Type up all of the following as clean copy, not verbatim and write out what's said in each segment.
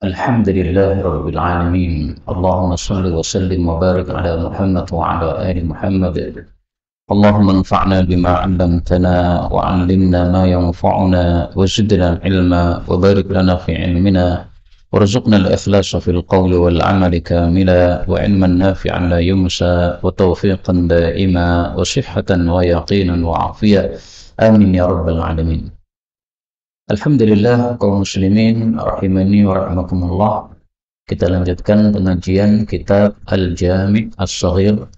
الحمد لله رب العالمين. اللهم صل وسلم وبارك على محمد وعلى آل محمد. اللهم انفعنا بما علمتنا وعلمنا ما ينفعنا وزدنا علما وبارك لنا في علمنا وارزقنا الإخلاص في القول والعمل كاملا وعلما نافعا لا ينسى وتوفيقا دائما وصحة ويقينا وعافية. آمين يا رب العالمين. Alhamdulillah kaum muslimin rahimani wa rahimakumullah. Kita lanjutkan pengajian kitab Al-Jami' As-Shaghir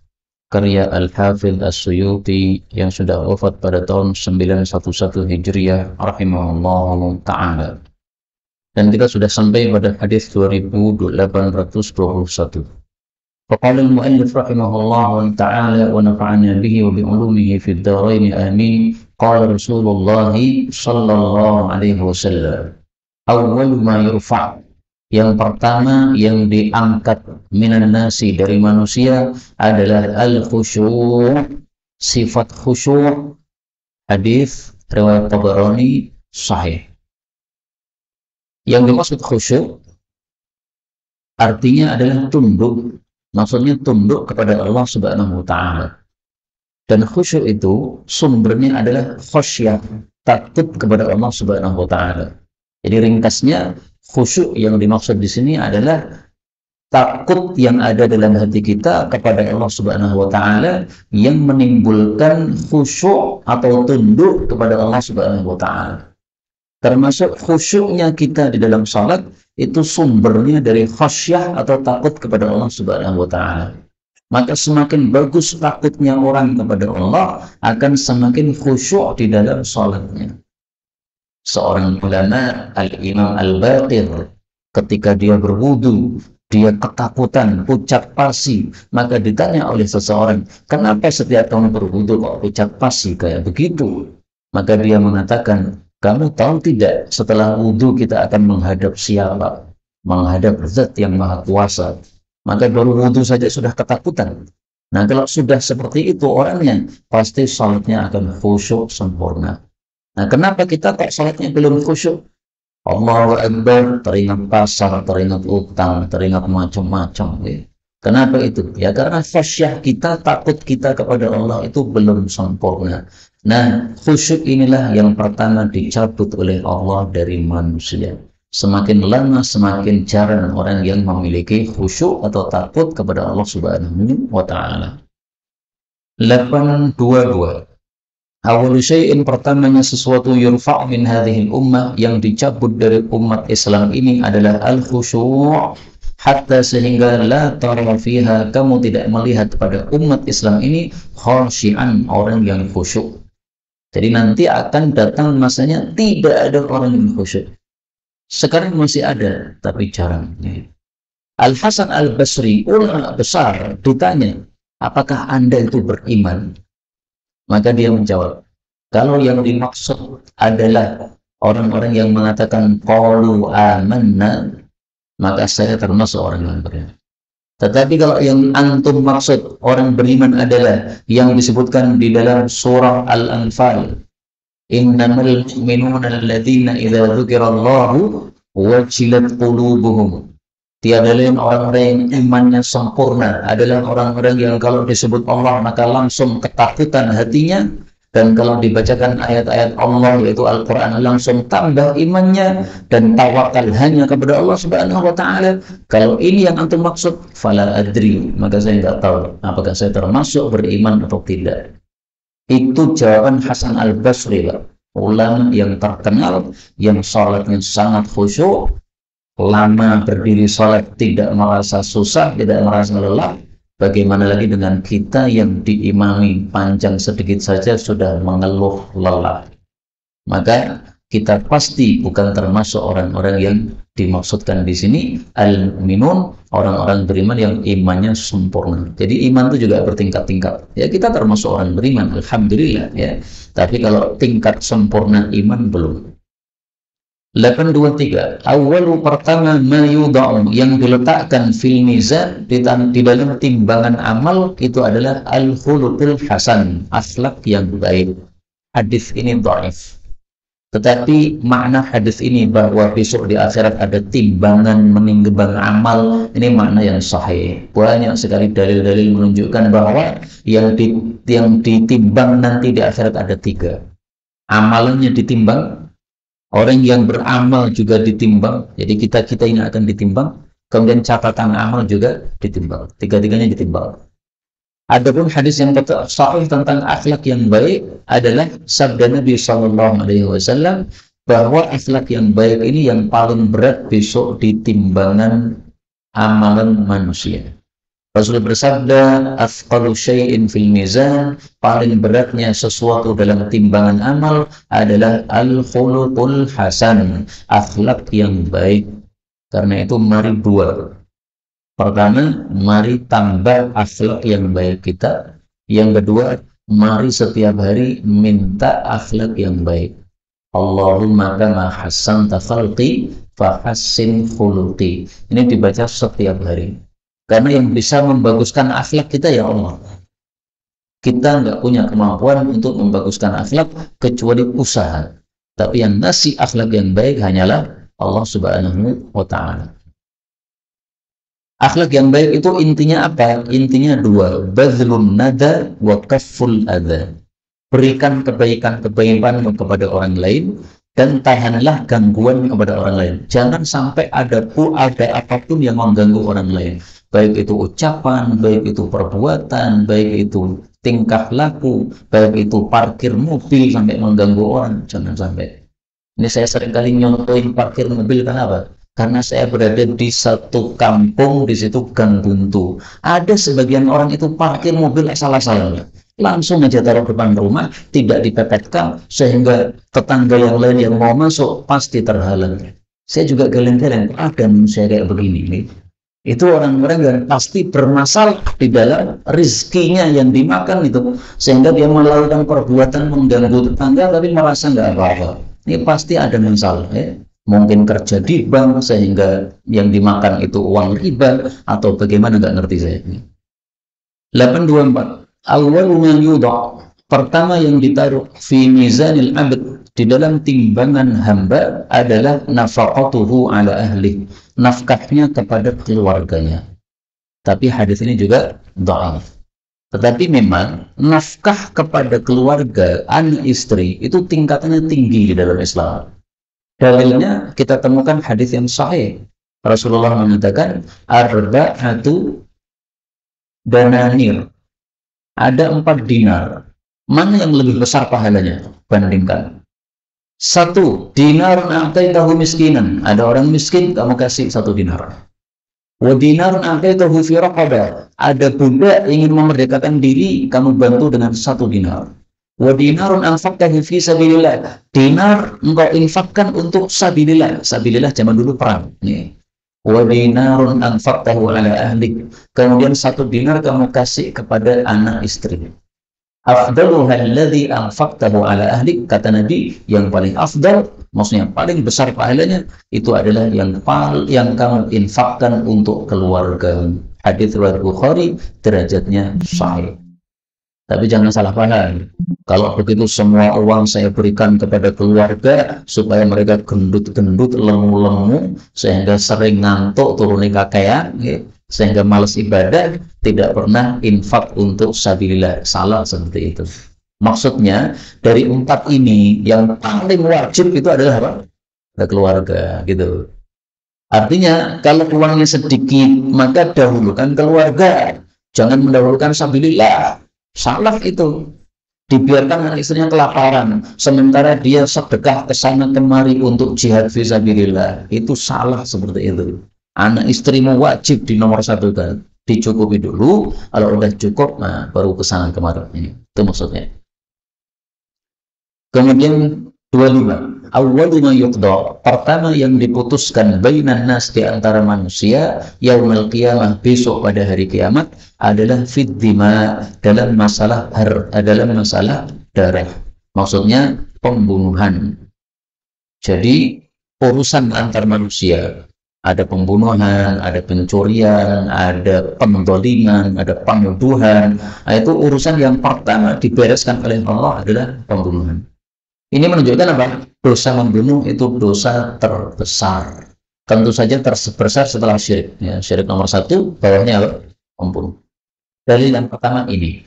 karya Al-Hafidh As-Suyuti yang sudah wafat pada tahun 911 Hijriah rahimahullah ta'ala. Dan kita sudah sampai pada hadis 2821. Faqala al-mu'allif rahimahullah ta'ala wa nafa'ana bihi wa bi'ulumihi fid dharain amin. Qala Rasulullah sallallahu alaihi wasallam, awwal ma yurfa', yang pertama yang diangkat minan nasi, dari manusia, adalah al-khusyu', sifat khusyu'. Hadis riwayat Tabarani sahih. Yang dimaksud khusyu' artinya adalah tunduk, maksudnya tunduk kepada Allah Subhanahu wa ta'ala. Dan khusyuk itu sumbernya adalah khasyah, takut kepada Allah Subhanahu wa ta'ala. Jadi ringkasnya, khusyuk yang dimaksud di sini adalah takut yang ada dalam hati kita kepada Allah Subhanahu wa ta'ala yang menimbulkan khusyuk atau tunduk kepada Allah Subhanahu wa ta'ala. Termasuk khusyuknya kita di dalam salat itu sumbernya dari khasyah atau takut kepada Allah Subhanahu wa ta'ala. Maka semakin bagus takutnya orang kepada Allah, akan semakin khusyuk di dalam salatnya. Seorang ulama, Al-Imam Al-Baqir, ketika dia berwudu, dia ketakutan, pucat pasi. Maka ditanya oleh seseorang, kenapa setiap kamu berwudu kok pucat pasi kayak begitu? Maka dia mengatakan, kamu tahu tidak, setelah wudu kita akan menghadap siapa? Menghadap Zat yang Maha Kuasa. Maka baru wudu saja sudah ketakutan. Nah, kalau sudah seperti itu orangnya, pasti salatnya akan khusyuk sempurna. Nah, kenapa kita kok salatnya belum khusyuk? Allahu Akbar, teringat pasar, teringat utang, teringat macam-macam. Ya. Kenapa itu? Ya karena khasyah kita, takut kita kepada Allah itu belum sempurna. Nah, khusyuk inilah yang pertama dicabut oleh Allah dari manusia. Semakin lama semakin jarang orang yang memiliki khusyuk atau takut kepada Allah Subhanahu wa ta'ala. 822. Awal syai'in, pertamanya sesuatu yurfa' min hadhil ummah, yang dicabut dari umat Islam ini adalah al-khusyu', hatta sehingga la tara fiha, kamu tidak melihat pada umat Islam ini khasyi'an, orang yang khusyuk. Jadi nanti akan datang masanya tidak ada orang yang khusyuk. Sekarang masih ada, tapi jarang. Al-Hasan Al-Basri, ulama besar, ditanya, apakah Anda itu beriman? Maka dia menjawab, kalau yang dimaksud adalah orang-orang yang mengatakan qalu amanna, maka saya termasuk orang yang beriman. Tetapi kalau yang antum maksud orang beriman adalah yang disebutkan di dalam surah Al-Anfal, innamal mu'minuna alladzina idza dzukirallahu wajilat qulubuhum. Tiada lain orang-orang yang imannya sempurna adalah orang-orang yang kalau disebut Allah maka langsung ketakutan hatinya, dan kalau dibacakan ayat-ayat Allah yaitu Al-Quran langsung tambah imannya dan tawakal hanya kepada Allah Subhanahu wa ta'ala. Kalau ini yang antum maksud, fala adri, maka saya tidak tahu apakah saya termasuk beriman atau tidak. Itu jawaban Hasan Al-Basri, ulama yang terkenal, yang salatnya sangat khusyuk, lama berdiri salat tidak merasa susah, tidak merasa lelah. Bagaimana lagi dengan kita yang diimami panjang sedikit saja sudah mengeluh lelah? Maka kita pasti bukan termasuk orang-orang yang dimaksudkan di sini al-mu'minun, orang-orang beriman yang imannya sempurna. Jadi iman itu juga bertingkat-tingkat. Ya, kita termasuk orang beriman, alhamdulillah ya. Tapi kalau tingkat sempurna iman belum. 823. Awalu, pertama, ma yudha'u, yang diletakkan fil mizan, di dalam timbangan amal, itu adalah al-khuluqul hasan, akhlak yang baik. Hadis ini dhaif. Tetapi makna hadis ini bahwa besok di akhirat ada timbangan menimbang amal, ini makna yang sahih. Banyak sekali dalil-dalil menunjukkan bahwa yang ditimbang nanti di akhirat ada tiga. Amalannya ditimbang, orang yang beramal juga ditimbang. Jadi kita ini akan ditimbang. Kemudian catatan amal juga ditimbang. Tiga-tiganya ditimbang. Adapun hadis yang sahih tentang akhlak yang baik adalah sabda Nabi Shallallahu Alaihi Wasallam bahwa akhlak yang baik ini yang paling berat besok di timbangan amalan manusia. Rasul bersabda, "Afqalu syai'in fil mizan", paling beratnya sesuatu dalam timbangan amal adalah al-khuluqul hasan, akhlak yang baik. Karena itu mari dua. Pertama, mari tambah akhlak yang baik kita. Yang kedua, mari setiap hari minta akhlak yang baik. Allahumma kama hassanta khalqi fahassin khuluqi. Ini dibaca setiap hari. Karena yang bisa membaguskan akhlak kita ya Allah. Kita nggak punya kemampuan untuk membaguskan akhlak kecuali usaha. Tapi yang ngasih akhlak yang baik hanyalah Allah Subhanahu wa Ta'ala. Akhlak yang baik itu intinya apa? Intinya dua, bazlun nada wa kafful adha. Berikan kebaikan-kebaikan kepada orang lain dan tahanlah gangguan kepada orang lain. Jangan sampai ada apapun yang mengganggu orang lain. Baik itu ucapan, baik itu perbuatan, baik itu tingkah laku, baik itu parkir mobil sampai mengganggu orang. Jangan sampai. Ini saya seringkali nyontohin parkir mobil, kenapa? Karena saya berada di satu kampung, di situ Gang Buntu. Ada sebagian orang itu parkir mobil salah-salah. Langsung aja taruh depan rumah, tidak dipepetkan, sehingga tetangga yang lain yang mau masuk pasti terhalang. Saya juga geleng-geleng, ada manusia kayak begini. Nih. Itu orang-orang yang pasti bermasalah di dalam rizkinya yang dimakan itu. Sehingga dia melakukan perbuatan mengganggu tetangga, tapi merasa nggak apa-apa. Ini pasti ada masalah. Ya. Mungkin kerja di bank sehingga yang dimakan itu uang riba atau bagaimana nggak ngerti saya. 824. Awwalu ma yudha, pertama yang ditaruh fi mizanil abd, di dalam timbangan hamba adalah nafaqatuhu ala ahli, nafkahnya kepada keluarganya. Tapi hadis ini juga dhaif. Tetapi memang nafkah kepada keluarga, anak istri itu tingkatannya tinggi di dalam Islam. Dalilnya kita temukan hadis yang sahih. Rasulullah mengatakan arba'atu dananir. Ada 4 dinar. Mana yang lebih besar pahalanya? Bandingkan. 1 dinar a'taitahu miskinan. Ada orang miskin, kamu kasih 1 dinar. Wa dinar a'taitahu fi raqabah. Ada budak ingin memerdekakan diri, kamu bantu dengan 1 dinar. Wa dinarun anfaqtahu fi sabilillah. Dinar engkau infakkan untuk sabilillah. Sabilillah zaman dulu perang. Nih. Wa dinarun anfaqtahu ala ahlik. Kemudian 1 dinar kamu kasih kepada anak istri. Afdaluha alladhi anfaqtahu ala ahlik, kata Nabi, yang paling afdal, maksudnya paling besar pahalanya itu adalah yang kamu infakkan untuk keluarga. Hadits riwayat Bukhari, derajatnya sahih. Tapi jangan salah paham. Kalau begitu semua uang saya berikan kepada keluarga supaya mereka gendut-gendut, lemu-lemu, sehingga sering ngantuk, turun kakean, sehingga malas ibadah, tidak pernah infak untuk sabilillah. Salah seperti itu. Maksudnya dari 4 ini yang paling wajib itu adalah apa? Keluarga, gitu. Artinya kalau uangnya sedikit maka dahulukan keluarga, jangan mendahulukan sabilillah. Salah itu. Dibiarkan anak istrinya kelaparan sementara dia sedekah ke sana kemari untuk jihad fisabilillah. Itu salah seperti itu. Anak istrimu wajib di nomor 1 kan. Dicukupi dulu, kalau udah cukup nah baru ke sana kemari. Itu maksudnya. Kemudian 25. Awwalu ma yuqda, pertama yang diputuskan bainan nas di antara manusia yaumul qiyamah, besok pada hari kiamat, adalah fid dima, dalam masalah darah. Maksudnya pembunuhan. Jadi urusan antar manusia, ada pembunuhan, ada pencurian, ada penzaliman, ada penuduhan. Nah, itu urusan yang pertama dibereskan oleh Allah adalah pembunuhan. Ini menunjukkan apa? Dosa membunuh itu dosa terbesar. Tentu saja terbesar setelah syirik. Ya, syirik nomor satu, bawahnya apa? Membunuh. Dalil yang pertama ini.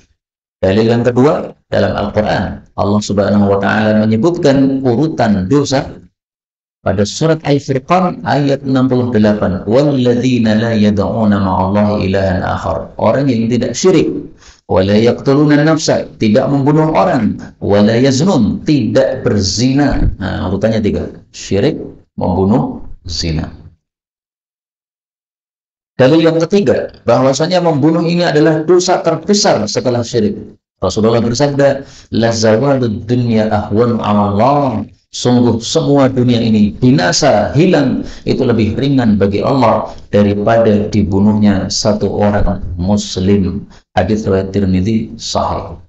Dalil yang kedua dalam Al-Quran. Allah Subhanahu wa Ta'ala menyebutkan urutan dosa pada surat Al-Furqan ayat 68. Walladzina la yad'una ma'allahi ilahan akhar. Orang yang tidak syirik. Wala yaqtuluna nafsa, tidak membunuh orang. Wala yaznun, tidak berzina. Nah, urutannya tiga. Syirik, membunuh, zina. Dalil yang ketiga, bahwasanya membunuh ini adalah dosa terbesar setelah syirik. Rasulullah bersabda, la zawalud dunya ahwan 'ala Allah. Sungguh semua dunia ini binasa, hilang, itu lebih ringan bagi Allah daripada dibunuhnya satu orang muslim. Hadis riwayat Tirmidzi sahih.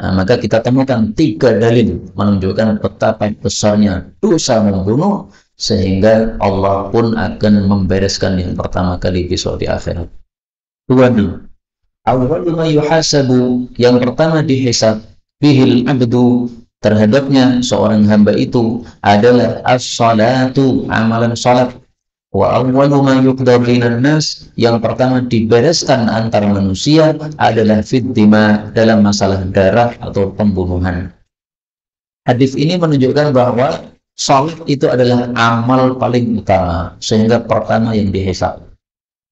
Nah, maka kita temukan tiga dalil menunjukkan betapa besarnya dosa membunuh, sehingga Allah pun akan membereskan yang pertama kali besok di akhirat. Dua nih. Awwalu ma yuhasabu, yang pertama dihisab bihil abdu, terhadapnya seorang hamba itu adalah as-salatu, amalan salat. Wa awwalu ma yuqda bainan nas, yang pertama dibereskan antar manusia adalah fiddima, dalam masalah darah atau pembunuhan. Hadis ini menunjukkan bahwa salat itu adalah amal paling utama, sehingga pertama yang dihisab.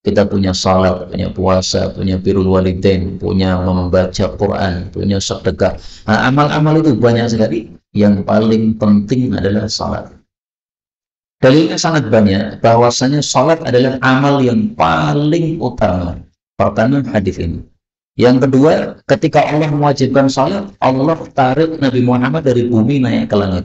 Kita punya salat, punya puasa, punya birrul walidain, punya membaca Quran, punya sedekah. Nah, amal-amal itu banyak sekali. Yang paling penting adalah salat. Dalilnya sangat banyak, bahwasanya salat adalah amal yang paling utama. Pertama, hadis ini. Yang kedua, ketika Allah mewajibkan salat, Allah tarik Nabi Muhammad dari bumi naik ke langit.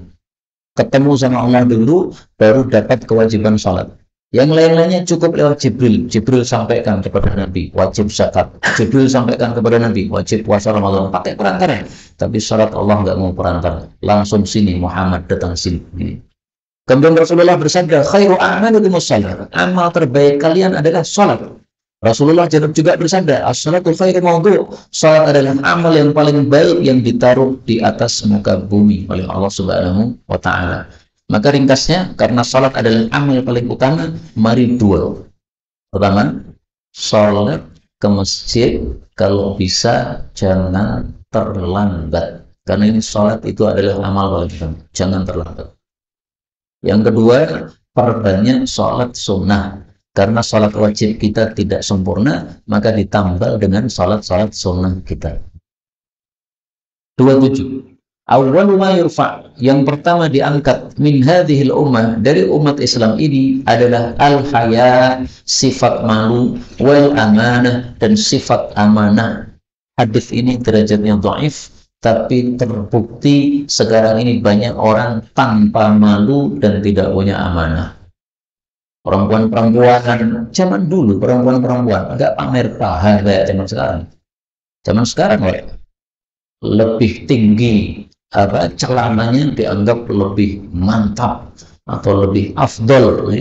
Ketemu sama Allah dulu, baru dapat kewajiban salat. Yang lain-lainnya cukup lewat Jibril. Jibril sampaikan kepada Nabi, wajib zakat. Jibril sampaikan kepada Nabi, wajib puasa Ramadan. Pakai perantara. Tapi syarat Allah nggak mau perantara. Langsung sini, Muhammad datang sini. Kemudian Rasulullah bersabda, khairu a'malikum shalah. Amal terbaik kalian adalah salat. Rasulullah juga bersabda, as-salatu khairu mawdu'. Salat adalah amal yang paling baik yang ditaruh di atas muka bumi oleh Allah Subhanahu wa Ta'ala. Maka ringkasnya, karena salat adalah amal paling utama, mari dua. Pertama, salat ke masjid, kalau bisa jangan terlambat. Karena ini salat itu adalah amal paling utama, jangan terlambat. Yang kedua, perbanyak salat sunnah. Karena salat wajib kita tidak sempurna, maka ditambal dengan salat-salat sunnah kita. 27. Awwalu ma yurfa', yang pertama diangkat min hadhil ummah, dari umat Islam ini adalah al-haya, sifat malu, wal amanah, dan sifat amanah. Hadis ini derajatnya dhaif, tapi terbukti sekarang ini banyak orang tanpa malu dan tidak punya amanah. Perempuan-perempuan zaman dulu, perempuan-perempuan enggak pamer paha kayak zaman sekarang. Zaman sekarang lebih tinggi celananya dianggap lebih mantap atau lebih afdol.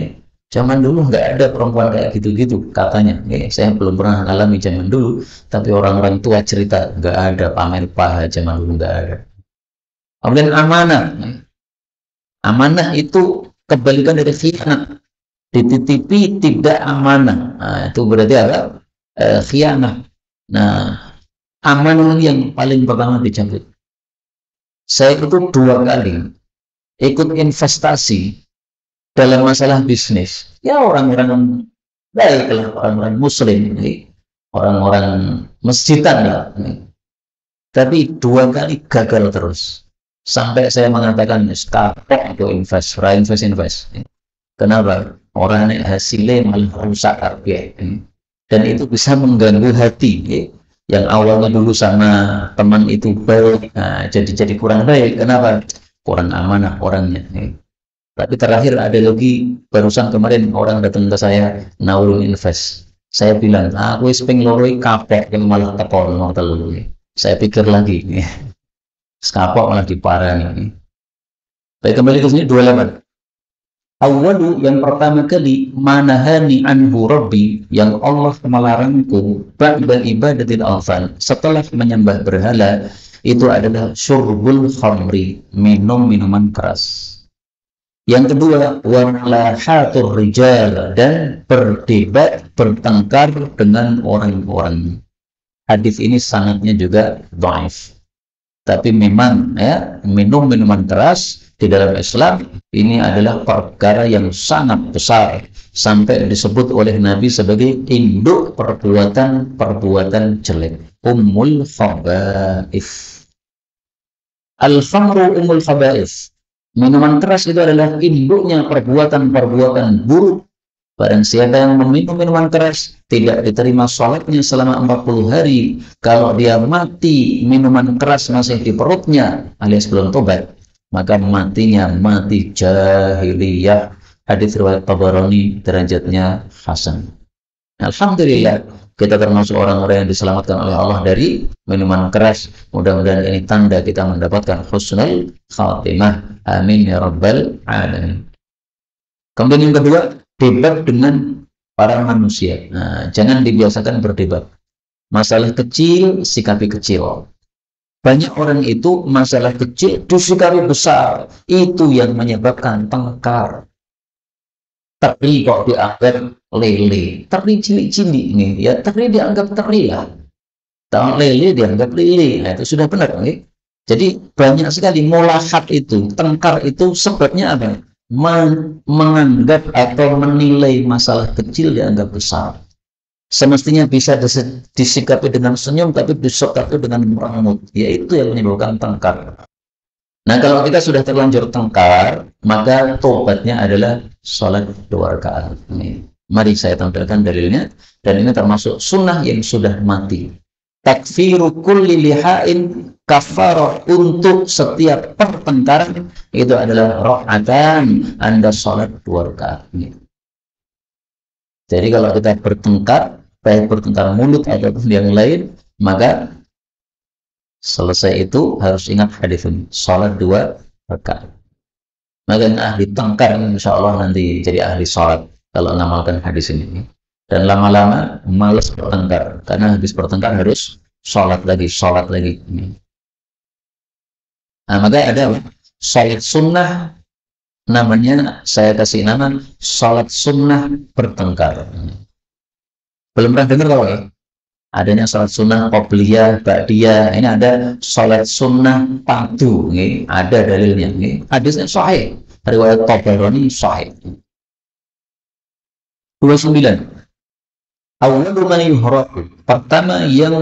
Zaman dulu nggak ada perempuan kayak gitu-gitu katanya. Saya belum pernah alami zaman dulu, tapi orang-orang tua cerita nggak ada pamer paha zaman dulu, nggak ada. Kemudian amanah. Amanah itu kebalikan dari khianat. Dititipi tidak amanah. Nah, itu berarti apa? Khianat. Nah, amanah yang paling pertama dicabut. Saya itu 2 kali ikut investasi dalam masalah bisnis. Ya, orang-orang baik lah, orang-orang muslim, orang-orang masjidan lah. Tapi 2 kali gagal terus. Sampai saya mengatakan, kapok untuk invest. Kenapa? Orang hasilnya malah rusak harga. Dan itu bisa mengganggu hati. Yang awalnya dulu sama teman itu baik, jadi kurang baik. Kenapa? Kurang amanah orangnya. Tapi terakhir ada lagi, barusan kemarin orang datang ke saya nawarin invest. Saya bilang, aku ping loroi kapok yang malah tekol mau telu. Saya pikir lagi, kapok malah diparani. Baik, kembali ke sini 28. Awalu, yang pertama kali, manahani anhu rabbi, yang Allah melarangku ba'da ibadatil awthan, setelah menyembah berhala, itu adalah syurbul khamri, minum minuman keras. Yang kedua, walahatur rijal, dan berdebat, bertengkar dengan orang-orang. Hadis ini sanadnya juga dhaif. Tapi memang ya, minum minuman keras di dalam Islam ini adalah perkara yang sangat besar, sampai disebut oleh Nabi sebagai induk perbuatan jelek. Ummul khaba'ith. Al-khamru ummul khaba'ith. Minuman keras itu adalah induknya perbuatan-perbuatan buruk. Barang siapa yang meminum minuman keras, tidak diterima sholatnya selama 40 hari. Kalau dia mati, minuman keras masih di perutnya, alias belum tobat, maka matinya mati jahiliyah. Hadis riwayat Tabarani, derajatnya hasan. Alhamdulillah, kita termasuk orang-orang yang diselamatkan oleh Allah dari minuman keras. Mudah-mudahan ini tanda kita mendapatkan husnul khatimah. Amin ya rabbal alamin. Kemudian yang kedua, debat dengan para manusia. Nah, jangan dibiasakan berdebat. Masalah kecil, sikapi kecil. Banyak orang itu masalah kecil disikapi besar. Itu yang menyebabkan tengkar. Teri kok dianggap lele. Teri cilik-cilik nih, ya teri dianggap teri lah. Tahun lele dianggap lele. Nah, itu sudah benar nih. Jadi banyak sekali mulahat itu, tengkar itu sebabnya apa? Menganggap atau menilai masalah kecil dianggap besar. Semestinya bisa disikapi dengan senyum, tapi disikapi dengan merangut. Yaitu yang menimbulkan tengkar. Nah, kalau kita sudah terlanjur tengkar, maka tobatnya adalah sholat 2 rakaat. Mari saya tampilkan dalilnya, dan ini termasuk sunnah yang sudah mati. Takfiru kulli lihain kafarah, untuk setiap pertengkaran itu adalah rakaatan, Anda sholat 2 rakaat. Jadi kalau kita bertengkar, baik bertengkar mulut ataupun yang lain, maka selesai itu harus ingat hadis ini, sholat 2 rakaat. Maka ahli tengkar insya Allah nanti jadi ahli sholat kalau mengamalkan hadis ini. Dan lama-lama malas bertengkar, karena habis bertengkar harus sholat lagi. Nah, maka ada sholat sunnah, namanya saya kasih nama sholat sunnah bertengkar. Belum pernah dengar kalau ya? Adanya sholat sunnah qobliyah, ba'diyah. Ini ada sholat sunnah padu. Ini ada dalilnya. Ini hadisnya sahih. Riwayat Tabarani sahih. 29. Awwalu man yuhraku. Pertama yang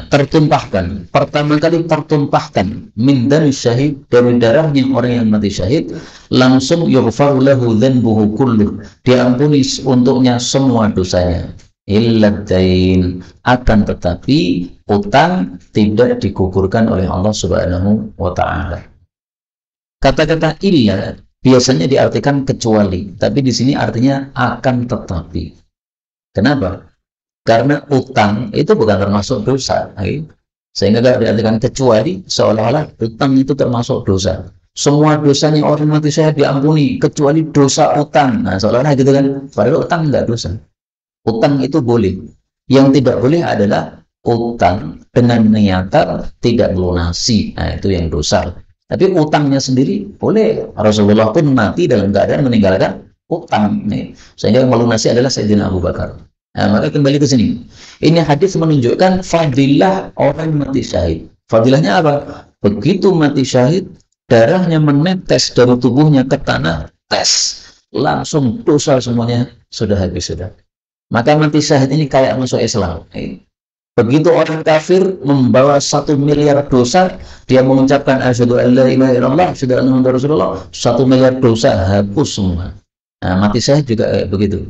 tertumpahkan. Pertama kali tertumpahkan min dami syahid, dari darahnya orang yang mati syahid, langsung yughfaru lahu dhanbuhu kulluh, diampuni untuknya semua dosanya. Illa dain, akan tetapi utang tidak digugurkan oleh Allah Subhanahu wa taala. Kata-kata illa biasanya diartikan kecuali, tapi di sini artinya akan tetapi. Kenapa? Karena utang itu bukan termasuk dosa, sehingga tidak diartikan kecuali, seolah-olah utang itu termasuk dosa. Semua dosanya orang mati syahid diampuni, kecuali dosa utang. Nah, seolah-olah gitu kan, padahal utang enggak dosa. Utang itu boleh. Yang tidak boleh adalah utang dengan niatan tidak melunasi. Nah, itu yang dosa. Tapi utangnya sendiri boleh. Rasulullah pun mati dalam keadaan meninggalkan utang. Sehingga yang melunasi adalah Sayyidina Abu Bakar. Nah, maka kembali ke sini. Ini hadis menunjukkan fadilah orang mati syahid. Fadilahnya apa? Begitu mati syahid, darahnya menetes dari tubuhnya ke tanah, langsung dosa semuanya sudah habis sudah. Maka mati syahid ini kayak masuk Islam. Begitu orang kafir membawa 1 miliar dosa, dia mengucapkan asyhadu an la ilaha illallah, asyhadu anna muhammadar rasulullah, 1 miliar dosa hapus semua. Nah, mati syahid juga kayak begitu.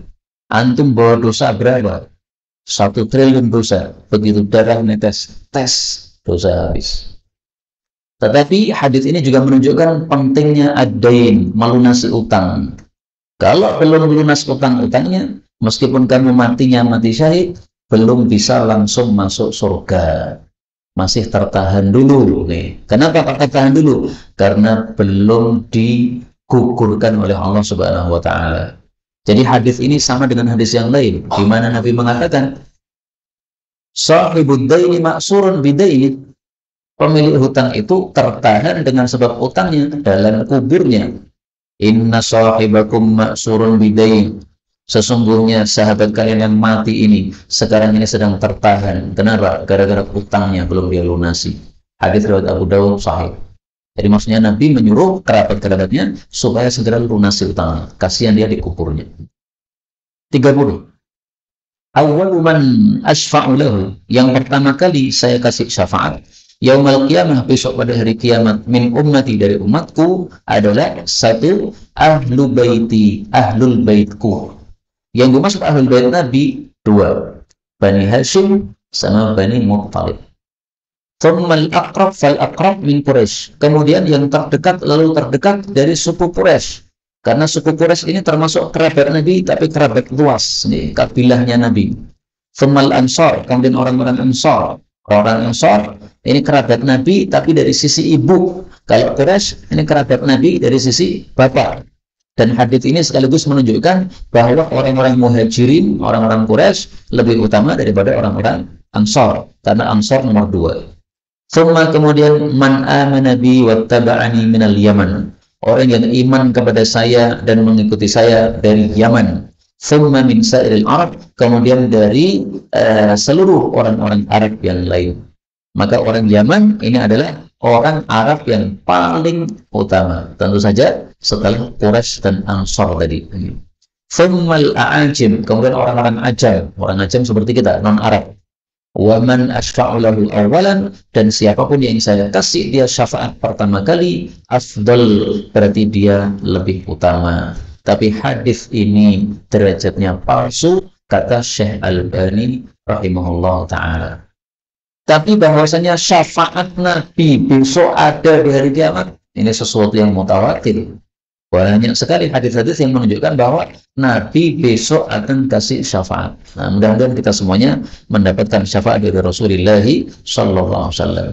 Antum bawa dosa berapa? 1 triliun dosa. Begitu darah netes, dosa habis. Tetapi hadis ini juga menunjukkan pentingnya ad-dain, melunasi utang. Kalau belum lunas utang-utangnya, meskipun kamu matinya mati syahid, belum bisa langsung masuk surga. Masih tertahan dulu. Kenapa tertahan dulu? Karena belum digugurkan oleh Allah Subhanahu wa taala. Jadi hadis ini sama dengan hadis yang lain, di mana Nabi mengatakan, "Shahibud daini ma'surun bidaini." Pemilik hutang itu tertahan dengan sebab utangnya dalam kuburnya. Inna sahibakum ma'surun bidain. Sesungguhnya sahabat kalian yang mati ini sekarang ini sedang tertahan. Kenapa? Gara-gara utangnya belum dia lunasi. Hadis riwayat Abu Dawud sahih. Jadi maksudnya Nabi menyuruh kerabat-kerabatnya supaya segera lunasi utangnya. Kasihan dia di kuburnya. 30. Awwalu man asfa'u lahu. Yang pertama kali saya kasih syafaat Yaumal qiyamah, besok pada hari kiamat, min ummati, dari umatku, adalah satu, ahlu baiti, ahlul baitku. Yang dimaksud ahlul bait Nabi dua, Bani Hashim sama Bani Muttalib. Thummal aqrab fal aqrab min Quraisy. Kemudian yang terdekat lalu terdekat dari suku Quraisy. Karena suku Quraisy ini termasuk kerabat Nabi, tapi kerabat luas nih, kabilahnya Nabi. Thummal ansar, kemudian orang-orang Ansar. Orang Ansar ini kerabat Nabi tapi dari sisi ibu. Kalau Quraisy ini kerabat Nabi dari sisi bapak. Dan hadits ini sekaligus menunjukkan bahwa orang-orang Muhajirin, orang-orang Quraisy lebih utama daripada orang-orang Ansar, karena Ansar nomor 2. Thumma, kemudian, man amana bi wattaba'ani minal Yaman. Orang yang iman kepada saya dan mengikuti saya dari Yaman. Thumma min sa'iril Arab, kemudian dari seluruh orang-orang Arab yang lain. Maka orang Yaman ini adalah orang Arab yang paling utama, tentu saja setelah Quraisy dan Ansar tadi. Thummal a'ajim, kemudian orang-orang Ajam. Orang Ajam seperti kita, non-Arab. Wa man asfa'u lahu awalan, dan siapapun yang saya kasih dia syafaat pertama kali, afdal, berarti dia lebih utama. Tapi hadis ini derajatnya palsu, kata Syekh Albani rahimahullah ta'ala. Tapi bahwasanya syafaat Nabi besok ada di hari kiamat, ini sesuatu yang mutawatir. Banyak sekali hadis-hadis yang menunjukkan bahwa Nabi besok akan kasih syafaat. Nah, mudah-mudahan kita semuanya mendapatkan syafaat dari Rasulullah sallallahu alaihi wasallam.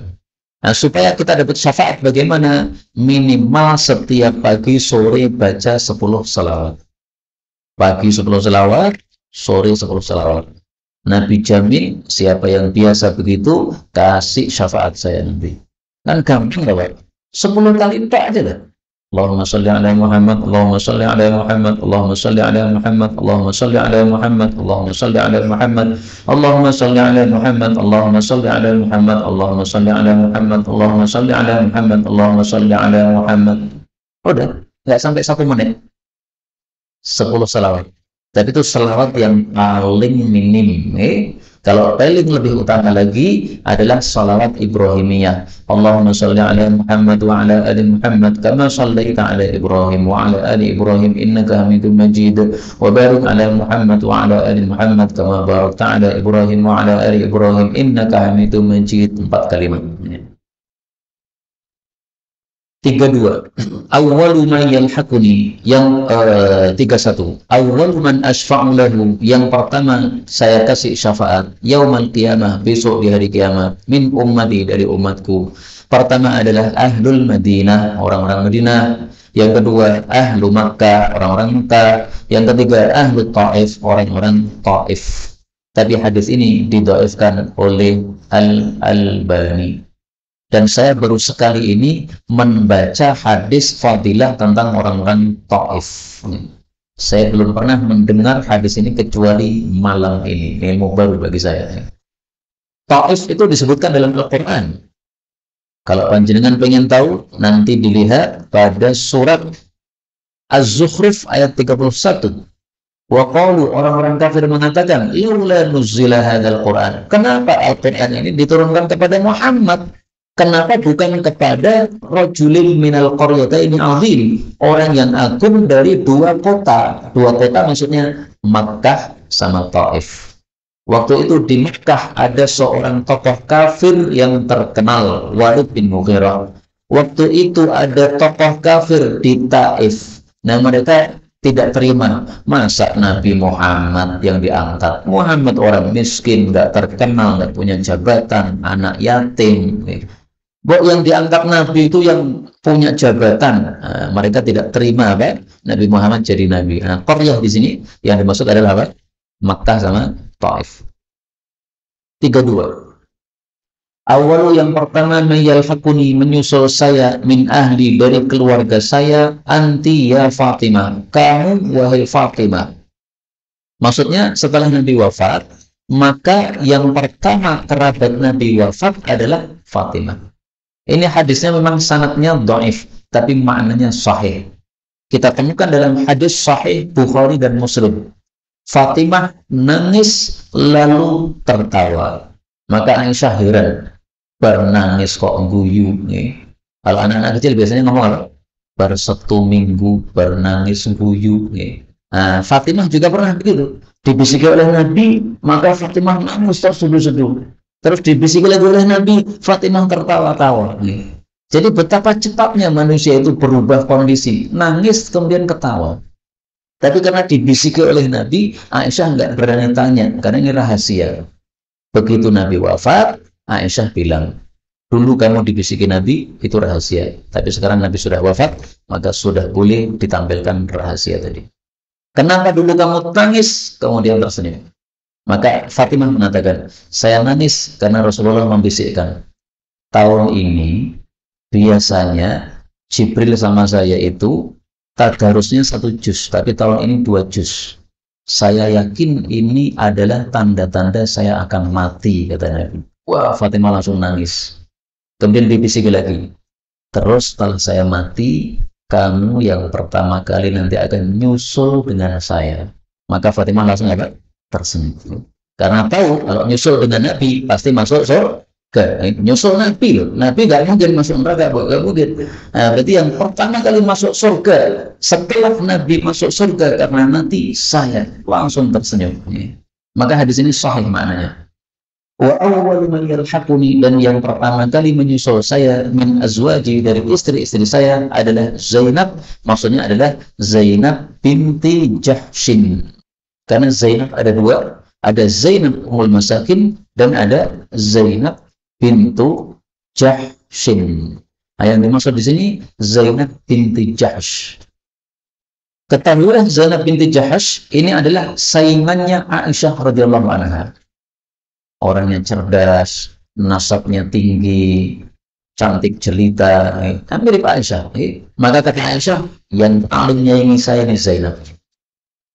Nah, supaya kita dapat syafaat bagaimana? Minimal setiap pagi sore baca 10 salawat. Pagi 10 salawat, sore 10 salawat. Nabi jamin siapa yang biasa begitu, kasih syafaat saya nanti. Kan gampang lah, Pak. 10 kali itu aja dah. Allahumma salli ala Muhammad, Allahumma salli ala Muhammad, Allahumma salli ala Muhammad, Allahumma salli ala Muhammad, Allahumma salli ala Muhammad, Allahumma salli ala Muhammad, Allahumma salli ala Muhammad, Allahumma salli ala Muhammad, Allahumma salli ala Muhammad, Allahumma salli ala Muhammad. Udah, nggak sampai 1 menit. 10 salawat. Tapi itu salawat yang paling minim. Kalau paling lebih utama lagi adalah salawat Ibrahimiyah. Allahumma salli ala Muhammad wa ala ali Muhammad kama sallaita ala Ibrahim wa ala ali Ibrahim innaka Hamidum Majid, wa barik ala Muhammad wa ala ali Muhammad kama barakta ala Ibrahim wa ala ali Ibrahim innaka Hamidum Majid. 4 kalimat. 32. Awwalu man yalhaquni, yang 31. Awwalu man asfa'u lahu, yang pertama saya kasih syafaat yaumal qiyamah, besok di hari kiamat, min ummati, dari umatku. Pertama adalah ahlul Madinah, orang-orang Madinah. Yang kedua ahlu Makkah, orang-orang Makkah. Yang ketiga ahlu Taif, orang-orang Taif. Tapi hadis ini didhaifkan oleh Al-Albani. Dan saya baru sekali ini membaca hadis fadilah tentang orang-orang Taif. Saya belum pernah mendengar hadis ini kecuali malam ini. Ilmu baru bagi saya. Taif itu disebutkan dalam Al-Quran. Kalau panjenengan pengen tahu, nanti dilihat pada surat Az-Zukhruf ayat 31. Wa qalu, orang-orang kafir mengatakan, laula nuzila hadzal Qur'an. Kenapa Al-Quran ini diturunkan kepada Muhammad? Kenapa bukan kepada rajulin minal qaryataini azim, orang yang agung dari 2 kota. 2 kota maksudnya Makkah sama Taif. Waktu itu di Makkah ada seorang tokoh kafir yang terkenal, Walid bin Mughirah. Waktu itu ada tokoh kafir di Taif. Nah, mereka tidak terima, masa Nabi Muhammad yang diangkat. Muhammad orang miskin, nggak terkenal, nggak punya jabatan, anak yatim. Yang diangkat Nabi itu yang punya jabatan. Nah, mereka tidak terima apa? Nabi Muhammad jadi Nabi. Nah, qaryah di sini yang dimaksud adalah apa? Makkah sama Taif. 32. Awal yang pertama mayalhaquni menyusul saya min ahli dari keluarga saya anti ya Fatimah, kamu wahai Fatimah. Maksudnya setelah Nabi wafat, maka yang pertama kerabat Nabi wafat adalah Fatimah. Ini hadisnya memang sanadnya dhaif, tapi maknanya sahih. Kita temukan dalam hadis sahih Bukhari dan Muslim. Fatimah nangis lalu tertawa. Maka Aisyah heran. Bernangis kok guyu nih. Kalau anak-anak kecil biasanya ngomong apa? Bar 1 minggu bernangis guyu nih. Nah, Fatimah juga pernah begitu. Dibisiki oleh Nabi, maka Fatimah nangis terseduh-seduh. Terus dibisiki lagi oleh Nabi, Fatimah tertawa-tawa nih. Jadi betapa cepatnya manusia itu berubah kondisi, nangis kemudian ketawa. Tapi karena dibisiki oleh Nabi, Aisyah nggak berani tanya, karena ini rahasia. Begitu Nabi wafat, Aisyah bilang, dulu kamu dibisiki Nabi, itu rahasia. Tapi sekarang Nabi sudah wafat, maka sudah boleh ditampilkan rahasia tadi. Kenapa dulu kamu tangis, kemudian tersenyum? Maka Fatimah mengatakan, saya nangis karena Rasulullah membisikkan. Tahun ini, biasanya Jibril sama saya itu, tadarusnya 1 juz, tapi tahun ini 2 juz. Saya yakin ini adalah tanda-tanda saya akan mati, kata Nabi. Wah, Fatimah langsung nangis. Kemudian dibisiki lagi. Terus setelah saya mati, kamu yang pertama kali nanti akan nyusul dengan saya. Maka Fatimah langsung apa? Tersenyum. Karena tahu kalau nyusul dengan Nabi pasti masuk surga. Nyusul Nabi loh. Nabi nggak mungkin masuk neraka, nggak mungkin. Nah, berarti yang pertama kali masuk surga setelah Nabi masuk surga karena mati, saya langsung tersenyum. Maka hadis ini sahih maknanya. Wa awwalu man yalhaquni, dan yang pertama kali menyusul saya min azwaji dari istri-istri saya adalah Zainab, maksudnya adalah Zainab binti Jahshin. Karena Zainab ada 2, ada Zainab Ummul Masakin dan ada Zainab bintu Jahshin. Nah, yang dimaksud di sini Zainab binti Jahsh. Ketahuilah Zainab binti Jahsh ini adalah saingannya Aisyah radhiyallahu anha. Orangnya cerdas, nasabnya tinggi, cantik jelita, mirip Aisyah. Maka kata Aisyah, yang paling nyayangi saya ini Zainab.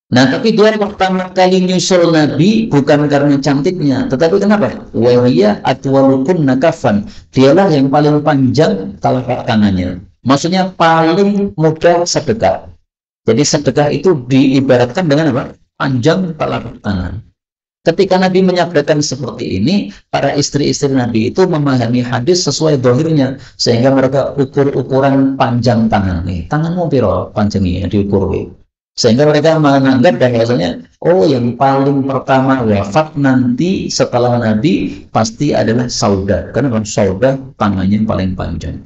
Nah, tapi dia pertama kali nyusul Nabi bukan karena cantiknya, tetapi kenapa? Wahiyya atwalukunna kafan. Dialah yang paling panjang telapak tangannya. Maksudnya paling mudah sedekah. Jadi sedekah itu diibaratkan dengan apa? Panjang telapak tangan. Ketika Nabi menyabdakan seperti ini, para istri-istri Nabi itu memahami hadis sesuai dohirnya, sehingga mereka ukur-ukuran panjang tangan nih. Tanganmu piro panjangnya diukur. Sehingga mereka menganggap dan biasanya, oh yang paling pertama wafat nanti setelah Nabi pasti adalah Saudah. Karena Saudah tangannya paling panjang.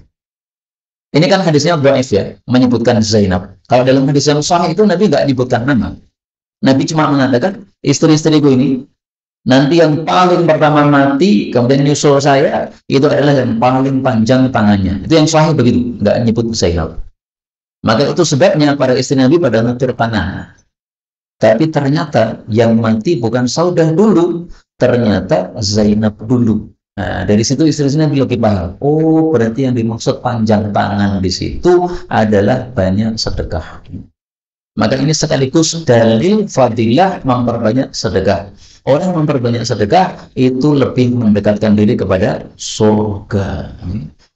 Ini kan hadisnya dhaif ya, menyebutkan Zainab. Kalau dalam hadis yang sahih itu Nabi nggak menyebutkan nama. Nabi cuma mengatakan, istri-istriku ini, nanti yang paling pertama mati, kemudian nyusul saya, itu adalah yang paling panjang tangannya. Itu yang sahih begitu, nggak nyebut Zainab. Maka itu sebabnya para istri Nabi pada nutur tangan. Tapi ternyata yang mati bukan Saudah dulu, ternyata Zainab dulu. Nah, dari situ istri-istri Nabi lebih paham. Oh, berarti yang dimaksud panjang tangan di situ adalah banyak sedekah. Maka ini sekaligus dalil fadilah memperbanyak sedekah. Orang memperbanyak sedekah itu lebih mendekatkan diri kepada surga.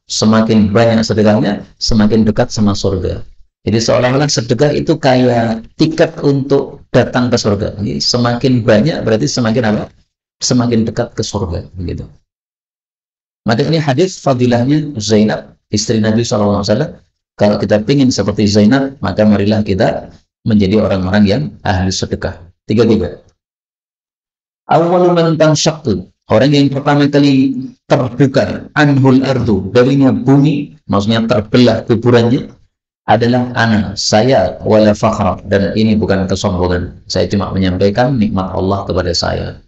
Semakin banyak sedekahnya, semakin dekat sama surga. Jadi seolah-olah sedekah itu kayak tiket untuk datang ke surga. Jadi semakin banyak berarti semakin apa? Semakin dekat ke surga. Begitu. Maka ini hadis fadilahnya Zainab, istri Nabi SAW. Kalau kita ingin seperti Zainab, maka marilah kita menjadi orang-orang yang ahli sedekah. 3. Awal man tanshaqqu, orang yang pertama kali terbuka anhul ardu, darinya bumi, maksudnya terbelah kuburannya, adalah ana, saya, wala fakhra, dan ini bukan kesombongan. Saya cuma menyampaikan nikmat Allah kepada saya.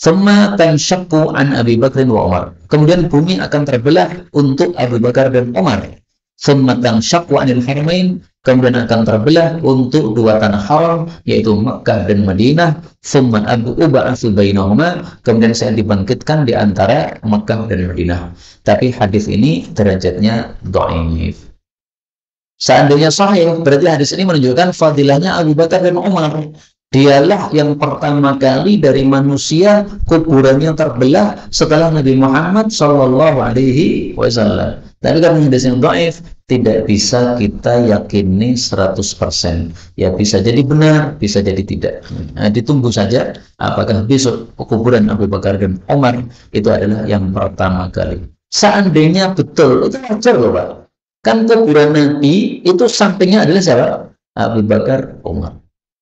Thumma tanshaqqu an Abi Bakr wa Umar. Kemudian bumi akan terbelah untuk Abu Bakar dan Umar. thumma tanshaqqu 'anil haramain, kemudian akan terbelah untuk dua tanah haram, yaitu Makkah dan Madinah. Thumma ub'atsu bainahuma, kemudian saya dibangkitkan di antara Makkah dan Madinah. Tapi hadis ini derajatnya dhaif. Seandainya sahih, berarti hadis ini menunjukkan fadilahnya Abu Bakar dan Umar. Dialah yang pertama kali dari manusia kuburannya terbelah setelah Nabi Muhammad Shallallahu Alaihi Wasallam. Tapi karena hadis yang dhaif, tidak bisa kita yakini 100%. Ya bisa jadi benar, bisa jadi tidak. Nah, ditunggu saja apakah besok kuburan Abu Bakar dan Umar itu adalah yang pertama kali. Seandainya betul, itu wajar loh Pak. Kan kuburan Nabi itu sampingnya adalah siapa? Abu Bakar, Umar.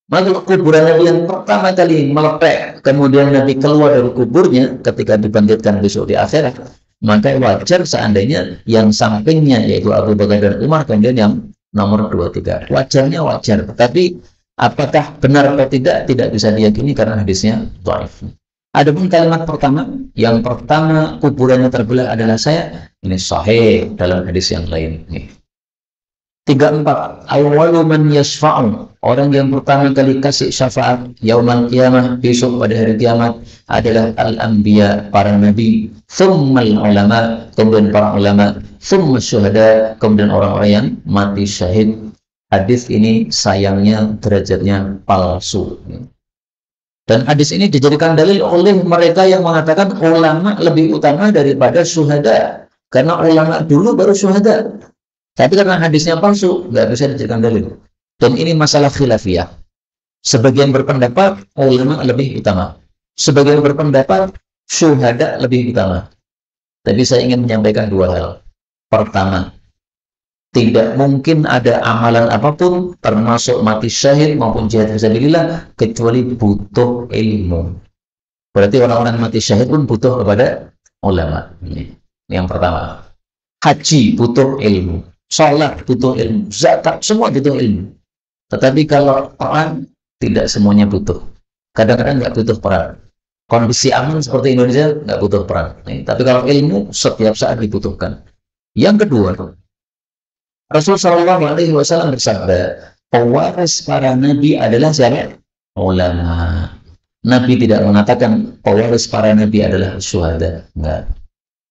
Maka kalau kuburan Nabi yang pertama kali melepek, kemudian Nabi keluar dari kuburnya ketika dibangkitkan besok di akhirat, maka wajar seandainya yang sampingnya yaitu Abu Bakar dan Umar, kemudian yang nomor 2, 3. Wajarnya wajar. Tapi apakah benar atau tidak bisa diyakini karena hadisnya dhaif. Adapun kalimat pertama, yang pertama kuburannya terbelah adalah saya, ini sahih dalam hadis yang lain. 34. Awwalu man yashfa'u, orang yang pertama kali kasih syafaat yaumul qiyamah, besok pada hari kiamat, adalah al-anbiya, para nabi, tsummal ulama, kemudian para ulama, tsumma syuhada, kemudian orang-orang yang mati syahid. Hadis ini sayangnya derajatnya palsu. Dan hadis ini dijadikan dalil oleh mereka yang mengatakan ulama lebih utama daripada syuhada. Karena ulama dulu baru syuhada. Tapi karena hadisnya palsu, nggak bisa dijadikan dalil. Dan ini masalah khilafiyah. Sebagian berpendapat ulama lebih utama. Sebagian berpendapat syuhada lebih utama. Tapi saya ingin menyampaikan dua hal. Pertama, tidak mungkin ada amalan apapun termasuk mati syahid maupun jihad fisabilillah kecuali butuh ilmu. Berarti orang-orang mati syahid pun butuh kepada ulama. Ini yang pertama. Haji butuh ilmu, sholat butuh ilmu, zakat semua butuh ilmu. Tetapi kalau perang tidak semuanya butuh. Kadang-kadang nggak butuh perang. Kondisi aman seperti Indonesia nggak butuh perang. Tapi kalau ilmu setiap saat dibutuhkan. Yang kedua, Rasul Shallallahu Alaihi Wasallam bersabda, pewaris para nabi adalah siapa? Ulama. Nabi tidak mengatakan pewaris para nabi adalah syuhada. Enggak.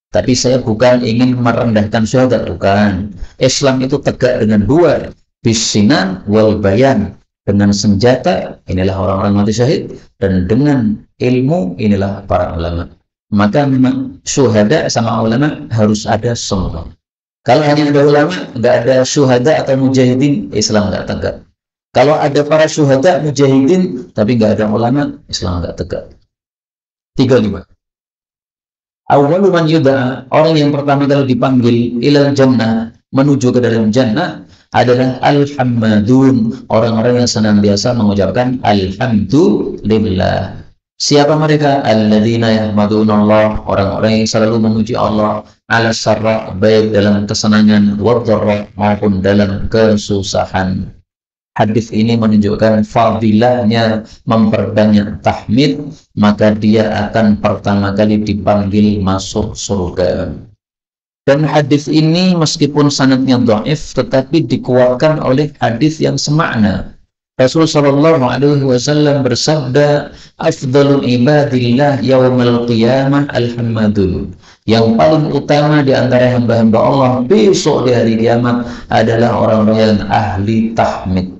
Tapi saya bukan ingin merendahkan syuhada, bukan. Islam itu tegak dengan dua, bisinan wal bayan. Dengan senjata, inilah orang-orang mati syahid, dan dengan ilmu, inilah para ulama. Maka memang syuhada sama ulama harus ada semua. Kalau hanya ada ulama, nggak ada syuhada atau mujahidin, Islam nggak tegak. Kalau ada para syuhada, mujahidin, tapi nggak ada ulama, Islam nggak tegak. 35. Awwalu man yud'a, orang yang pertama kali dipanggil ilal jannah, menuju ke dalam jannah, adalah al-hammadun, orang-orang yang senantiasa mengucapkan alhamdulillah. Siapa mereka? Alladzina yahmadunallah, orang-orang yang selalu memuji Allah, ala sarra, baik dalam kesenangan, wadharra, maupun dalam kesusahan. Hadis ini menunjukkan fadilahnya memperbanyak tahmid, maka dia akan pertama kali dipanggil masuk surga. Dan hadis ini meskipun sanadnya dhaif, tetapi dikuatkan oleh hadis yang semakna. Rasul Shallallahu Alaihi Wasallam bersabda, "Afdalul ibadillah yaumal qiyamah al-hammadun." Yang paling utama di antara hamba-hamba Allah besok di hari kiamat adalah orang-orang yang ahli tahmid.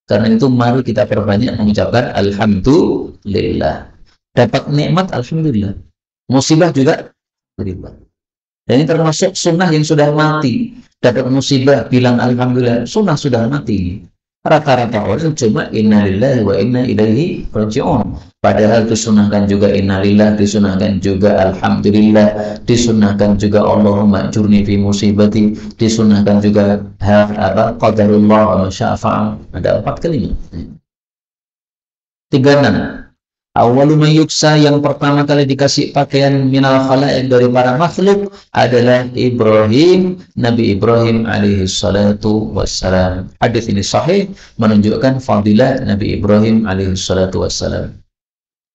Karena itu mari kita perbanyak mengucapkan alhamdulillah. Dapat nikmat alhamdulillah. Musibah juga alhamdulillah. Dan ini termasuk sunnah yang sudah mati. Dapat musibah bilang alhamdulillah, sunnah sudah mati. Rata-rata orang cuma innalillahi wa inna ilaihi raji'un. Padahal disunahkan juga innalillah, disunahkan juga alhamdulillah, disunahkan juga Allahumma ajurni fi musibati, disunahkan juga qadarullah wa masya'afa'al. Ada 4 kalimat. 36. Awwalu man yuksa, yang pertama kali dikasih pakaian minal khalaiq dari para makhluk adalah Ibrahim, Nabi Ibrahim alaihi salatu wassalam. Hadis ini sahih menunjukkan fadilah Nabi Ibrahim alaihi salatu wassalam.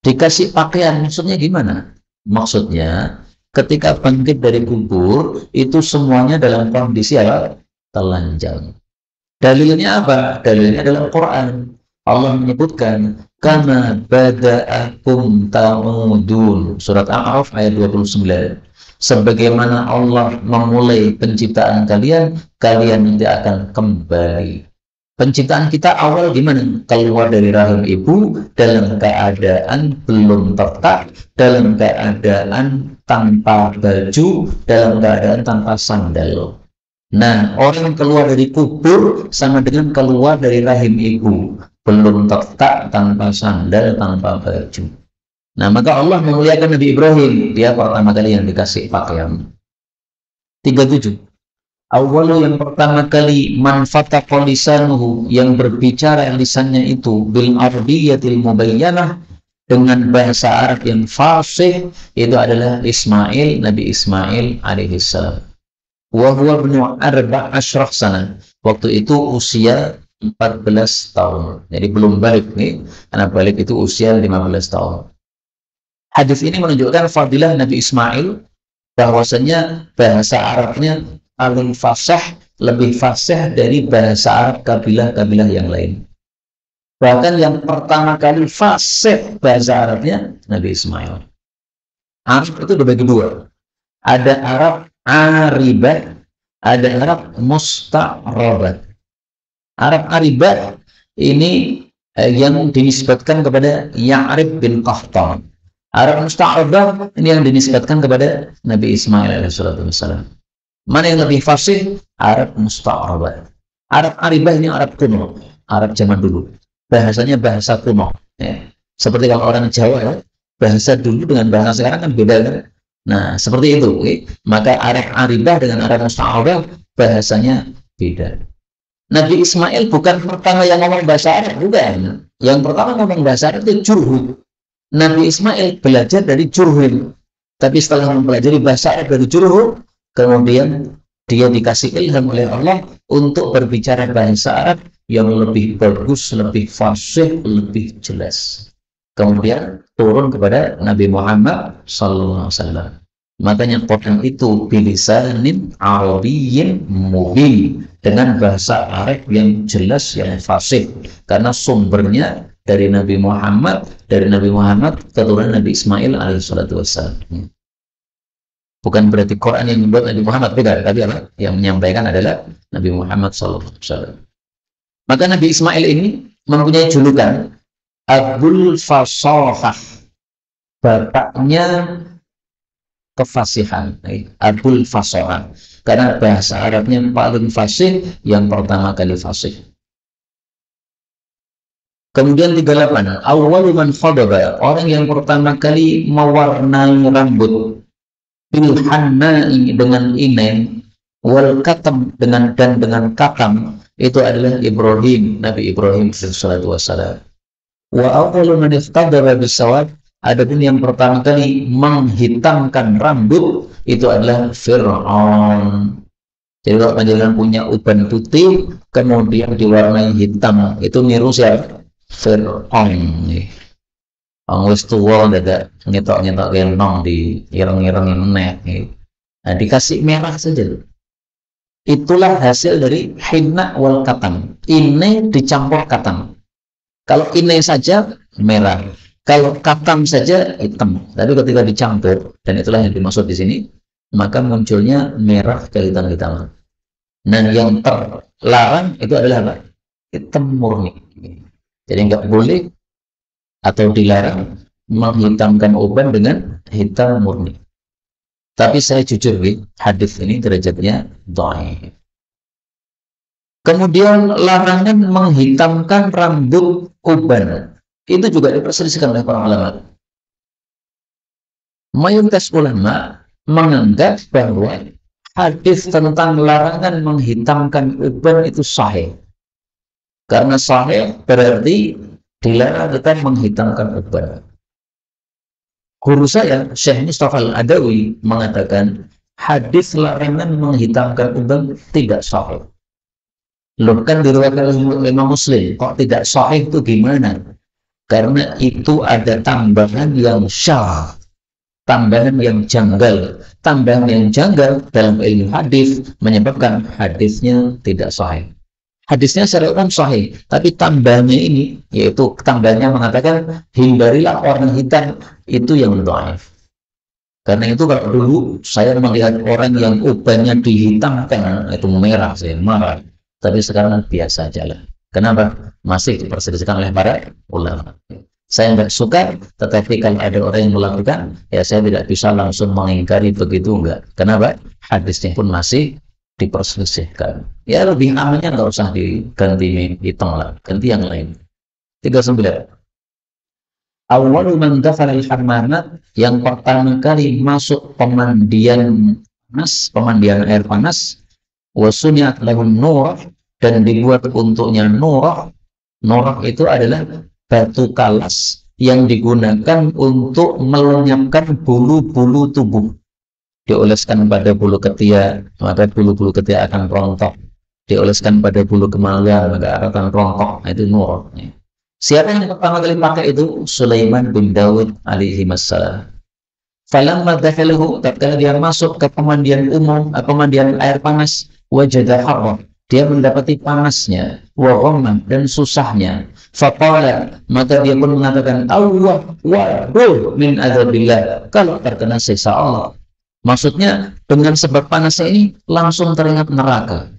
Dikasih pakaian maksudnya gimana? Maksudnya ketika bangkit dari kubur itu semuanya dalam kondisi apa? telanjang. Dalilnya apa? Dalilnya adalah Quran. Allah menyebutkan kama bada'akum ta'udun. Surat A'raf ayat 29. Sebagaimana Allah memulai penciptaan kalian, kalian nanti akan kembali. Penciptaan kita awal gimana? Keluar dari rahim ibu dalam keadaan belum tertak, dalam keadaan tanpa baju, dalam keadaan tanpa sandal. Nah, orang keluar dari kubur sama dengan keluar dari rahim ibu, belum tertak, tanpa sandal, tanpa baju. Nah, maka Allah memuliakan Nabi Ibrahim, dia pertama kali yang dikasih pakaian. 37. Awalu yang pertama kali manfataqa lisanuhu, yang berbicara lisannya itu bil arabiyyatil mubayyanah, dengan bahasa Arab yang fasih, itu adalah Ismail, Nabi Ismail alaihi salam. Wa huwa ibnu 14 sana. Waktu itu usia 14 tahun. Jadi belum balik nih, karena balik itu usia 15 tahun. Hadis ini menunjukkan fadilah Nabi Ismail, bahwasanya bahasa Arabnya paling fasih, lebih fasih dari bahasa Arab kabilah-kabilah yang lain. Bahkan yang pertama kali fasih bahasa Arabnya Nabi Ismail. Arab itu dibagi dua. Ada Arab Aribah, ada Arab Musta'rabat. Arab Aribah ini yang dinisbatkan kepada Ya'rib bin Qahtan. Arab Musta'rabah ini yang dinisbatkan kepada Nabi Ismail alaihissalam. Mana yang lebih fasih? Arab Musta'rabah. Arab Aribah ini Arab kuno, Arab zaman dulu. Bahasanya bahasa kuno. Ya. Seperti kalau orang Jawa ya, bahasa dulu dengan bahasa sekarang kan beda kan? Nah, seperti itu. Okay? Maka Arab Aribah dengan Arab Musta'rabah bahasanya beda. Nabi Ismail bukan pertama yang ngomong bahasa Arab, bukan. Yang pertama ngomong bahasa Arab itu Jurhum. Nabi Ismail belajar dari Jurhum. Tapi setelah mempelajari bahasa Arab dari Jurhum, kemudian dia dikasih ilham oleh Allah untuk berbicara bahasa Arab yang lebih bagus, lebih fasih, lebih jelas. Kemudian turun kepada Nabi Muhammad SAW. Makanya Quran itu bilisanin Arabiyyin mubin, dengan bahasa Arab yang jelas, yang fasih. Karena sumbernya dari Nabi Muhammad keturunan Nabi Ismail alaihissalam. Bukan berarti Quran yang membuat Nabi Muhammad, beda, tapi apa? Yang menyampaikan adalah Nabi Muhammad SAW. Maka Nabi Ismail ini mempunyai julukan Abul Fasahah, bapaknya kefasihan. Abul Fasahah, karena bahasa Arabnya paling fasih, yang pertama kali fasih. Kemudian 38, awwalu man khadaba, orang yang pertama kali mewarnai rambut, bilhanna'i dengan inen, wal katam dengan katam, itu adalah Ibrahim, Nabi Ibrahim sallallahu alaihi wasallam. Wa awwalu man iftadara bisawad, adapun yang pertama kali menghitamkan rambut itu adalah Fir'aun. Jadi kalau panjenengan punya uban putih kemudian diwarnai hitam, itu niru siapa? Fir'aun. Wis tuwa dadak ngetok-ngetok lenong di ireng-ireng nek. Nah, dikasih merah saja. Itulah hasil dari hinna wal katam. Ini dicampur katam. Kalau ini saja merah, kalau katam saja hitam. Tapi ketika dicampur, dan itulah yang dimaksud di sini, maka munculnya merah kehitam-hitaman. Nah, yang terlarang itu adalah apa? Hitam murni. Jadi nggak boleh atau dilarang menghitamkan uban dengan hitam murni. Tapi saya jujur, hadis ini derajatnya dhaif. Kemudian larangan menghitamkan rambut uban itu juga diperselisihkan oleh para ulama. Mayoritas ulama menganggap bahwa hadis tentang larangan menghitamkan uban itu sahih. Karena sahih berarti dilarang kita menghitamkan uban. Guru saya, Syekh Mustafa Al-Adawi, mengatakan hadis larangan menghitamkan uban tidak sahih. Loh, kan diriwayatkan oleh Imam Muslim, kok tidak sahih itu gimana? Karena itu ada tambahan yang syadz. tambahan yang janggal. Tambahan yang janggal dalam ilmu hadis menyebabkan hadisnya tidak sahih. Hadisnya secara umum sahih, tapi tambahannya ini, yaitu tambahannya mengatakan hindarilah orang hitam, itu yang dhaif. Karena itu kalau dulu saya melihat orang yang ubannya dihitamkan, itu merah, saya marah. Tapi sekarang biasa aja lah. Kenapa? Masih diperselisihkan oleh para ulama. Saya nggak suka, tetapi kalau ada orang yang melakukan, ya saya tidak bisa langsung mengingkari begitu, enggak. Kenapa? Hadisnya pun masih diperselisihkan. Ya lebih amannya nggak usah diganti hitam lah, ganti yang lain. 39. Awal man dakhala al-hammamat, yang pertama kali masuk pemandian panas, pemandian air panas, wa suniat lahum nur, dan dibuat untuknya nur. Nur itu adalah batu kalas yang digunakan untuk melenyapkan bulu-bulu tubuh. Dioleskan pada bulu ketiak, maka bulu-bulu ketiak akan rontok. Dioleskan pada bulu kemaluan, maka akan rontok. Itu nur. Siapa yang pertama kali pakai itu? Sulaiman bin Daud alaihi wassalam. Falamma dakhalahu, tatkala dia masuk ke pemandian umum, pemandian air panas, wajada harra, dia mendapati panasnya, wa ghamman, dan susahnya. Faqala, maka dia pun mengatakan, Allah waduh min adzabillah, kalau terkena siksa Allah. Maksudnya dengan sebab panasnya ini langsung teringat neraka.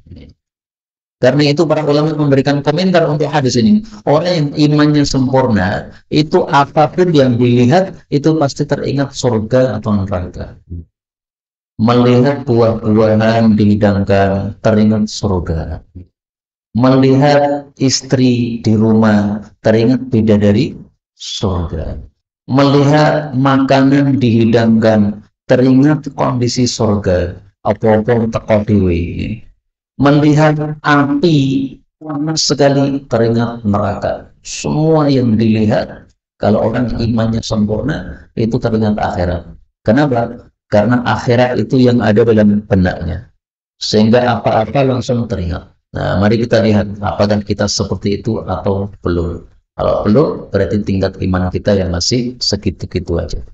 Karena itu para ulama memberikan komentar untuk hadis ini. Orang yang imannya sempurna, itu apapun yang dilihat, itu pasti teringat surga atau neraka. Melihat buah-buahan dihidangkan, teringat surga. Melihat istri di rumah, teringat bidadari, surga. Melihat makanan dihidangkan, teringat kondisi surga. Apa-apa teko dhewe. Melihat api panas sekali, teringat neraka. Semua yang dilihat, kalau orang imannya sempurna, itu teringat akhirat. Kenapa? Karena akhirat itu yang ada dalam benaknya, sehingga apa-apa langsung teringat. Nah, mari kita lihat apakah kita seperti itu atau belum. Kalau belum, berarti tingkat iman kita yang masih segitu-gitu aja.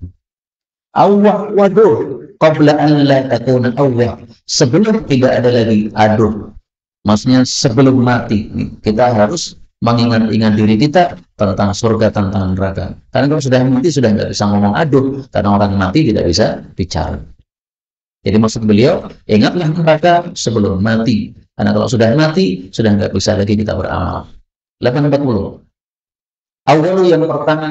Allah waduh, qabla an la takuna Allah, sebelum tidak ada lagi aduh. Maksudnya sebelum mati, kita harus mengingat-ingat diri kita tentang surga, tentang neraka. Karena kalau sudah mati, sudah nggak bisa ngomong aduh, karena orang mati tidak bisa bicara. Jadi maksud beliau, ingatlah neraka sebelum mati. Karena kalau sudah mati, sudah nggak bisa lagi kita beramal. 840. Awal yang pertama,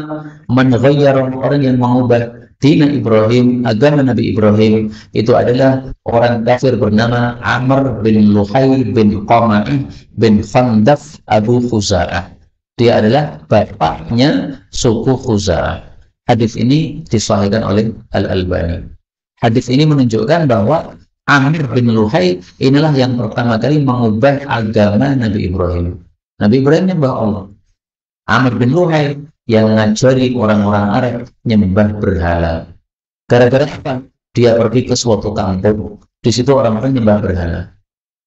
menghayyar, orang yang mengubah dina Ibrahim, agama Nabi Ibrahim, itu adalah orang kafir bernama Amr bin Luhai bin Qamah bin Khandaf Abu Khuza'ah. Dia adalah bapaknya suku Khuza'ah. Hadis ini disahihkan oleh Al-Albani. Hadis ini menunjukkan bahwa Amr bin Luhai inilah yang pertama kali mengubah agama Nabi Ibrahim. Nabi Ibrahim nyembah Allah. Amr bin Luhai yang ngajari orang-orang Arab nyembah berhala. Gara-gara apa? Dia pergi ke suatu kampung. Di situ orang-orang nyembah berhala.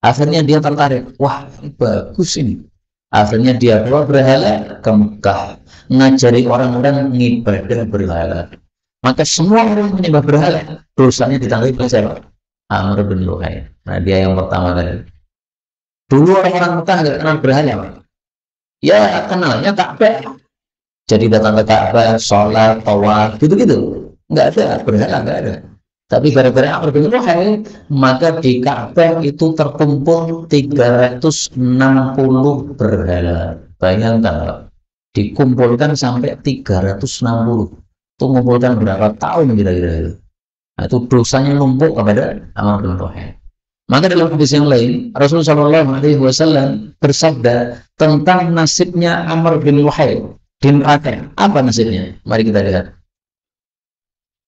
Akhirnya dia tertarik. Wah, ini bagus ini. Akhirnya dia bawa berhala ke Mekah, ngajari orang-orang ngibadah berhala. Maka semua orang menyembah berhala, dosanya ditanggung oleh siapa? Amr bin Luhai. Nah, dia yang pertama kali. Dulu orang-orang Mekah nggak kenal berhala, Pak. Ya kenalnya Ka'bah. Jadi datang ke Ka'bah, sholat, tawaf, gitu-gitu. Nggak ada, berhala nggak ada. Tapi gara-gara Amr bin Luhai, maka di Ka'bah itu terkumpul 360 berhala. Bayangkan, dikumpulkan sampai 360. Itu mengumpulkan berapa tahun kira-kira. Nah, itu dosanya numpuk kepada Amr bin Luhai. Maka dalam hadis yang lain, Rasulullah SAW bersabda tentang nasibnya Amr bin Luhai di neraka. Apa nasibnya? Mari kita lihat.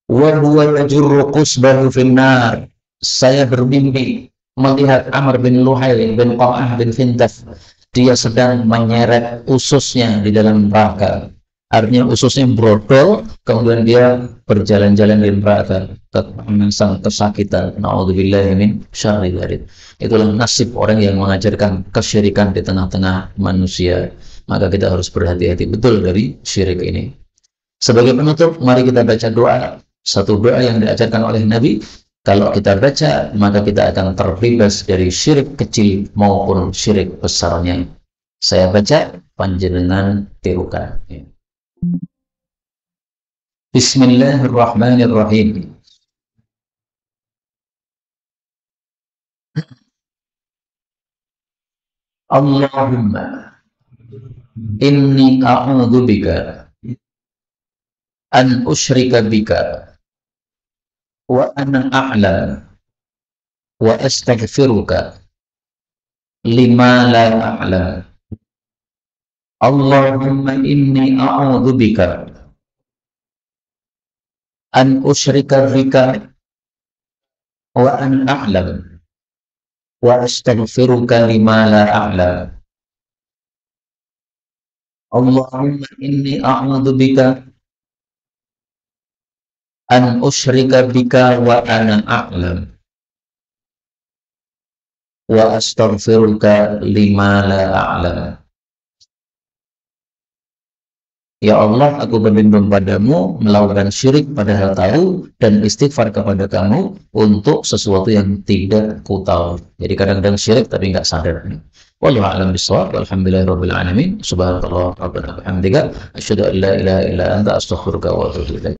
Wa huwa yajurru qusbahu finnar. Saya bermimpi melihat Amr bin Luhai bin Qamah bin Khandaf. Dia sedang menyeret ususnya di dalam neraka. Artinya ususnya brodol, kemudian dia berjalan-jalan di neraka, kepanasan, kesakitan. Na'udzubillahi min syarri dzalik. Itulah nasib orang yang mengajarkan kesyirikan di tengah-tengah manusia. Maka kita harus berhati-hati betul dari syirik ini. Sebagai penutup, mari kita baca doa Satu doa yang diajarkan oleh Nabi, kalau kita baca, maka kita akan terbebas dari syirik kecil maupun syirik besarnya. Saya baca, panjenengan tirukan. Bismillahirrahmanirrahim. Allahumma inni a'udzu bika an usyrika bika wa ana a'lam wa astaghfiruka lima la a'lam. Allahumma inni a'udzu bika an usyrika bika wa ana a'lam wa astaghfiruka lima la a'lam. Allahumma inni a'udzu bika an usyrika bika wa ana a'lam wa astaghfiruka lima la a'lam. Ya Allah, aku berlindung padamu melakukan syirik padahal tahu dan istighfar kepada kamu untuk sesuatu yang tidak ku tahu. Jadi kadang-kadang syirik tapi nggak sadar. Wallahu a'lam bishawab. Alhamdulillahirabbil alamin. Subhanallah rabbana bihamdika asyhadu an la ilaha illa anta astaghfiruka wa atubu ilaik.